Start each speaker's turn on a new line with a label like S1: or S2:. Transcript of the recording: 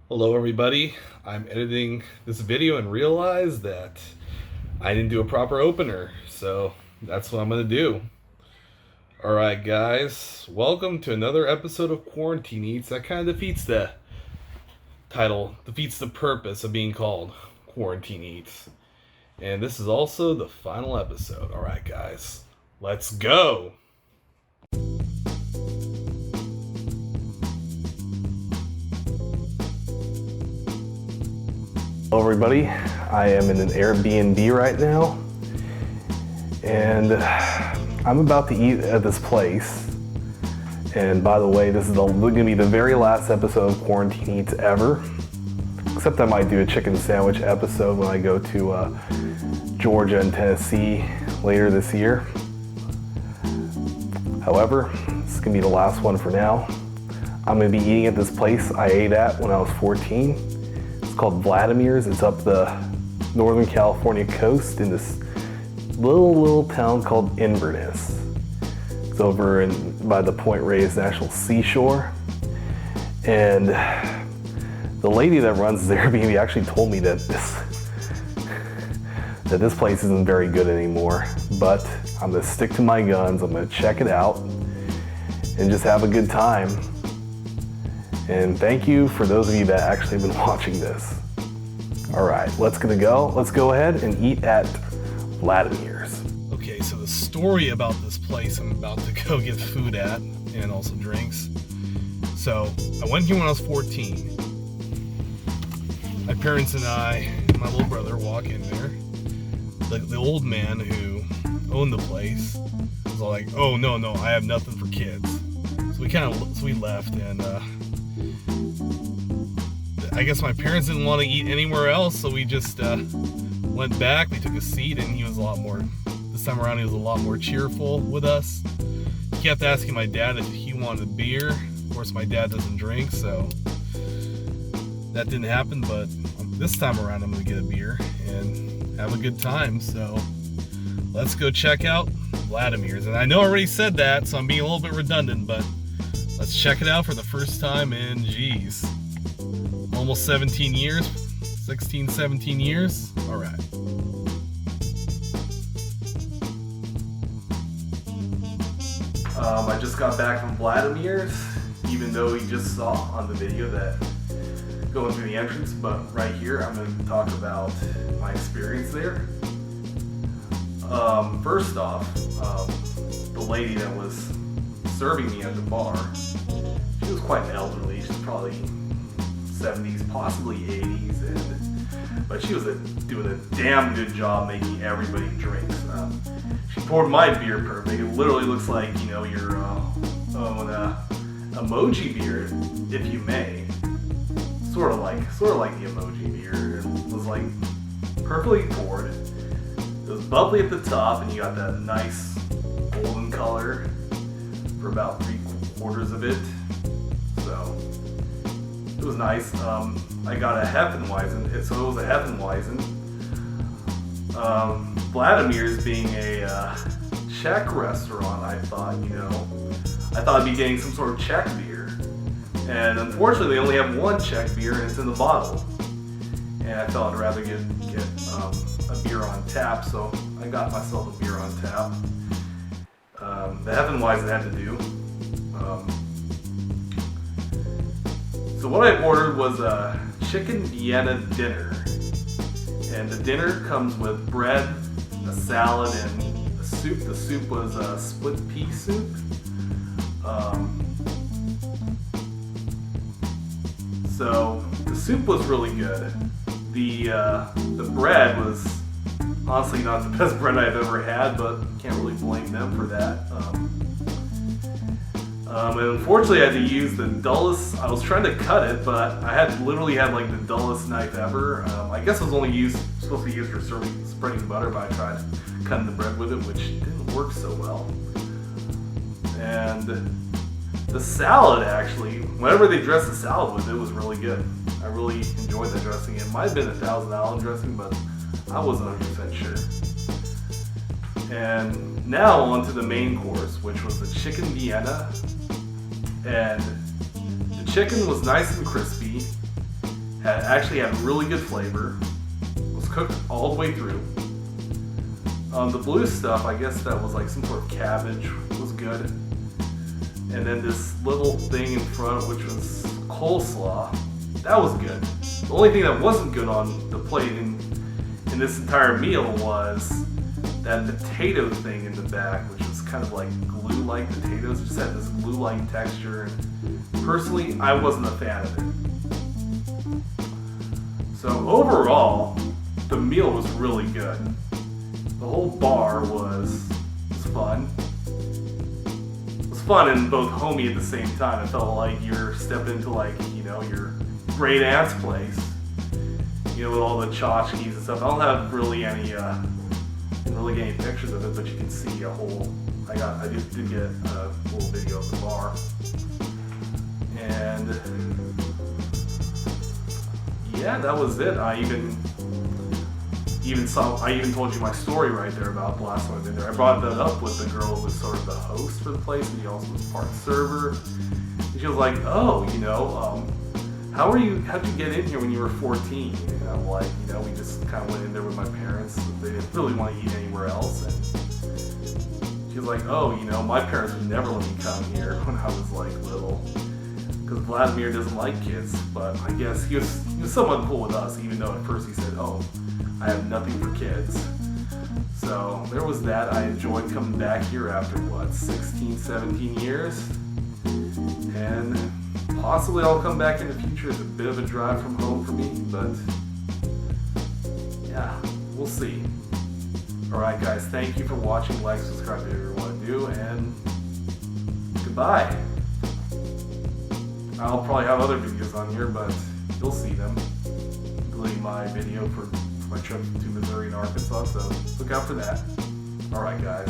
S1: Hello everybody, I'm editing this video and realized that I didn't do a proper opener, so that's what I'm going to do. Alright guys, welcome to another episode of Quarantine Eats. That kind of defeats the title, defeats the purpose of being called Quarantine Eats. And this is also the final episode. Alright guys, let's go! Hello everybody, I am in an AirBNB right now, and I'm about to eat at this place. And by the way, this is going to be the very last episode of Quarantine Eats ever, except I might do a chicken sandwich episode when I go to Georgia and Tennessee later this year. However, this is going to be the last one for now. I'm going to be eating at this place I ate at when I was 14. It's called Vladimir's. It's up the Northern California coast in this little town called Inverness. It's over by the Point Reyes National Seashore. And the lady that runs the Airbnb actually told me that this place isn't very good anymore. But I'm gonna stick to my guns. I'm gonna check it out and just have a good time. And thank you for those of you that actually have been watching this. All right, let's go ahead and eat at Vladimir's. Okay, so the story about this place I'm about to go get food at, and also drinks. So I went here when I was 14. My parents and I, and my little brother, walk in there. The old man who owned the place was all like, "Oh no, I have nothing for kids." So we left, and I guess my parents didn't want to eat anywhere else, so we just went back. We took a seat, and this time around he was a lot more cheerful with us. He kept asking my dad if he wanted a beer. Of course, my dad doesn't drink, so that didn't happen, but this time around I'm gonna get a beer and have a good time. So let's go check out Vladimir's. And I know I already said that, so I'm being a little bit redundant, but let's check it out for the first time in, geez, almost 17 years, 16, 17 years. All right. I just got back from Vladimir's, even though you just saw on the video that going through the entrance, but right here I'm going to talk about my experience there. First off, the lady that was serving me at the bar, she was quite elderly. She's probably 70s, possibly 80s, but she was doing a damn good job making everybody drinks. She poured my beer perfect. It literally looks like, your own emoji beer, if you may. Sort of like the emoji beer. It was like perfectly poured. It was bubbly at the top, and you got that nice golden color for about 3/4 of it. So it was nice. I got a Hefeweizen, so it was a Hefeweizen. Vladimir's being a Czech restaurant, I thought I'd be getting some sort of Czech beer. And unfortunately, they only have one Czech beer, and it's in the bottle. And I thought I'd rather get a beer on tap, so I got myself a beer on tap. The Hefeweizen had to do. So what I ordered was a chicken Vienna dinner. And the dinner comes with bread, a salad, and a soup. The soup was a split pea soup. So the soup was really good. The bread was honestly not the best bread I've ever had, but can't really blame them for that. And unfortunately, I had to use the dullest. I was trying to cut it, but I literally had like the dullest knife ever. I guess it was only supposed to be used for spreading butter, but I tried cutting the bread with it, which didn't work so well. And the salad, actually, whatever they dressed the salad with, it was really good. I really enjoyed the dressing. It might have been a Thousand Island dressing, but I wasn't 100% sure. And now on to the main course, which was the chicken Vienna. And the chicken was nice and crispy. Actually had really good flavor. Was cooked all the way through. The blue stuff, I guess that was like some sort of cabbage, was good. And then this little thing in front, which was coleslaw, that was good. The only thing that wasn't good on the plate in this entire meal was that potato thing in the back, which was kind of like glue-like potatoes. It just had this glue-like texture. And personally, I wasn't a fan of it. So overall, the meal was really good. The whole bar was fun. It was fun and both homey at the same time. It felt like you're stepping into like, you know, your great aunt's place. You know, with all the tchotchkes and stuff. I don't have really any, didn't really get any pictures of it, but you can see a whole, I just did get a little video of the bar. And yeah, that was it. I even told you my story right there about the last time I've been there. I brought that up with the girl who was sort of the host for the place, and she also was part server. And she was like, "Oh, you know, how'd you get in here when you were 14?" And I'm like, you know, we just kind of went in there with my parents. They didn't really want to eat anywhere else. And she was like, "Oh, you know, my parents would never let me come here when I was like little, because Vladimir doesn't like kids." But I guess he was somewhat cool with us, even though at first he said, "Oh, I have nothing for kids." So there was that. I enjoyed coming back here after, what, 16, 17 years? And possibly I'll come back in the future. It's a bit of a drive from home for me, but yeah, we'll see. Alright guys, thank you for watching. Like, subscribe if you want to do, and goodbye. I'll probably have other videos on here, but you'll see them, including my video for my trip to Missouri and Arkansas, so look out for that. Alright guys.